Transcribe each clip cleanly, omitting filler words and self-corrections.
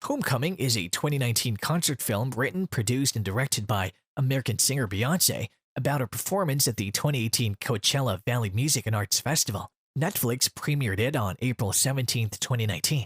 Homecoming is a 2019 concert film written, produced, and directed by American singer Beyoncé about her performance at the 2018 Coachella Valley Music and Arts Festival. Netflix premiered it on April 17, 2019.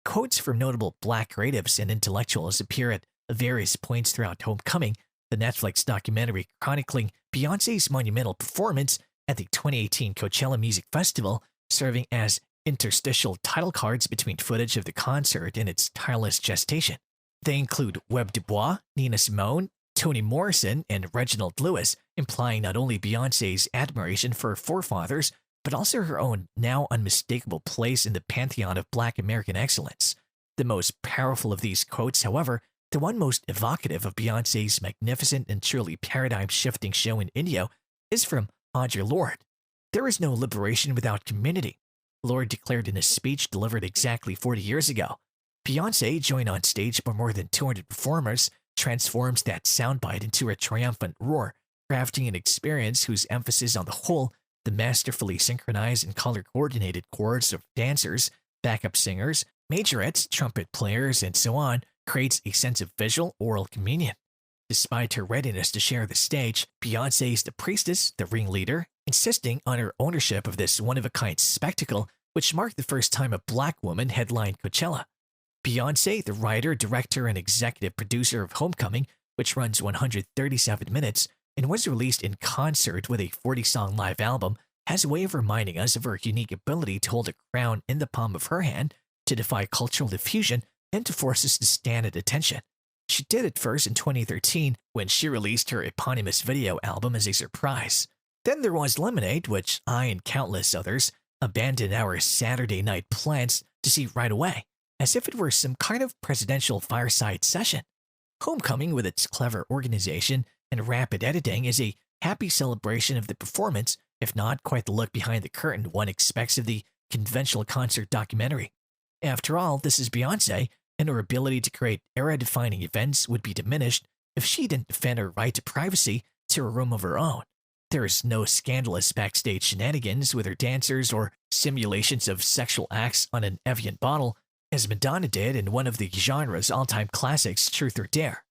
Quotes from notable Black creatives and intellectuals appear at various points throughout Homecoming, the Netflix documentary chronicling Beyoncé's monumental performance at the 2018 Coachella Music Festival, serving as interstitial title cards between footage of the concert and its tireless gestation. They include Webb Du Bois, Nina Simone, Toni Morrison, and Reginald Lewis, implying not only Beyoncé's admiration for her forefathers, but also her own now unmistakable place in the pantheon of Black American excellence. The most powerful of these quotes, however, the one most evocative of Beyoncé's magnificent and truly paradigm-shifting show in India, is from Audre Lorde. "There is no liberation without community," Lorde declared in a speech delivered exactly 40 years ago. Beyoncé, joined on stage by more than 200 performers, transforms that soundbite into a triumphant roar, crafting an experience whose emphasis on the whole, the masterfully synchronized and color-coordinated chords of dancers, backup singers, majorettes, trumpet players, and so on, creates a sense of visual oral communion. Despite her readiness to share the stage, Beyoncé is the priestess, the ringleader, insisting on her ownership of this one-of-a-kind spectacle, which marked the first time a Black woman headlined Coachella. Beyoncé, the writer, director, and executive producer of Homecoming, which runs 137 minutes and was released in concert with a 40-song live album, has a way of reminding us of her unique ability to hold a crown in the palm of her hand, to defy cultural diffusion, and to force us to stand at attention. She did it first in 2013 when she released her eponymous video album as a surprise. Then there was Lemonade, which I and countless others abandoned our Saturday night plans to see right away, as if it were some kind of presidential fireside session. Homecoming, with its clever organization and rapid editing, is a happy celebration of the performance, if not quite the look behind the curtain one expects of the conventional concert documentary. After all, this is Beyoncé, and her ability to create era-defining events would be diminished if she didn't defend her right to privacy to a room of her own. There is no scandalous backstage shenanigans with her dancers or simulations of sexual acts on an Evian bottle, as Madonna did in one of the genre's all-time classics, Truth or Dare.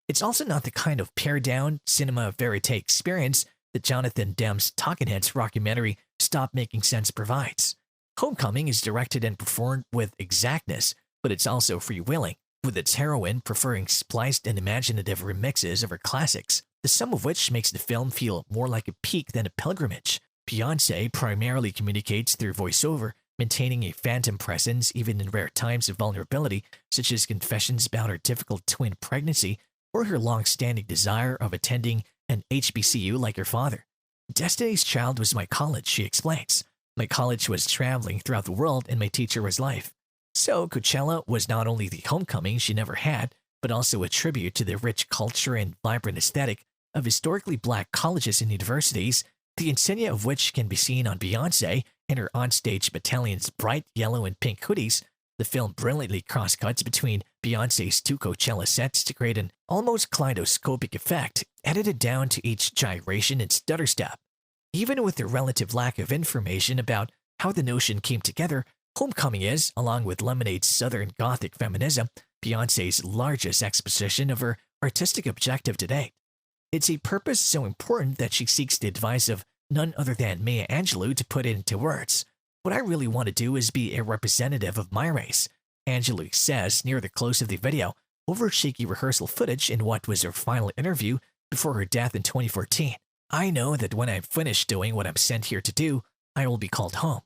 It's also not the kind of pared-down cinema verite experience that Jonathan Demme's Talking Heads rockumentary Stop Making Sense provides. Homecoming is directed and performed with exactness, but it's also freewheeling, with its heroine preferring spliced and imaginative remixes of her classics, the sum of which makes the film feel more like a peak than a pilgrimage. Beyoncé primarily communicates through voiceover, maintaining a phantom presence even in rare times of vulnerability, such as confessions about her difficult twin pregnancy or her long-standing desire of attending an HBCU like her father. "Destiny's Child was my college," she explains. "My college was traveling throughout the world and my teacher was life." So Coachella was not only the homecoming she never had, but also a tribute to the rich culture and vibrant aesthetic of historically Black colleges and universities, the insignia of which can be seen on Beyoncé and her onstage battalion's bright yellow and pink hoodies. The film brilliantly cross-cuts between Beyoncé's two Coachella sets to create an almost kaleidoscopic effect, edited down to each gyration and stutter step. Even with the relative lack of information about how the notion came together, Homecoming is, along with Lemonade's Southern Gothic feminism, Beyoncé's largest exposition of her artistic objective to date. It's a purpose so important that she seeks the advice of none other than Maya Angelou to put it into words. "What I really want to do is be a representative of my race," Angelou says near the close of the video, over shaky rehearsal footage in what was her final interview before her death in 2014. "I know that when I'm finished doing what I'm sent here to do, I will be called home."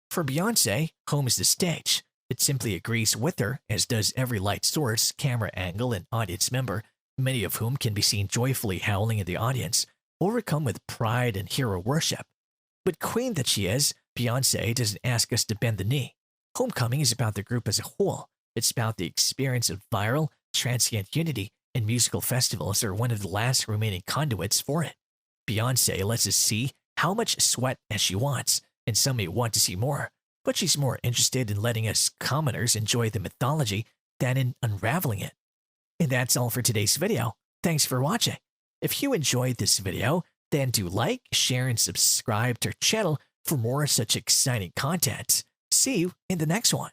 For Beyoncé, home is the stage. It simply agrees with her, as does every light source, camera angle, and audience member, many of whom can be seen joyfully howling in the audience, overcome with pride and hero worship. But queen that she is, Beyoncé doesn't ask us to bend the knee. Homecoming is about the group as a whole. It's about the experience of viral, transient unity, and musical festivals are one of the last remaining conduits for it. Beyoncé lets us see how much sweat as she wants, and some may want to see more, but she's more interested in letting us commoners enjoy the mythology than in unraveling it. And that's all for today's video. Thanks for watching. If you enjoyed this video, then do like, share, and subscribe to our channel for more such exciting content. See you in the next one.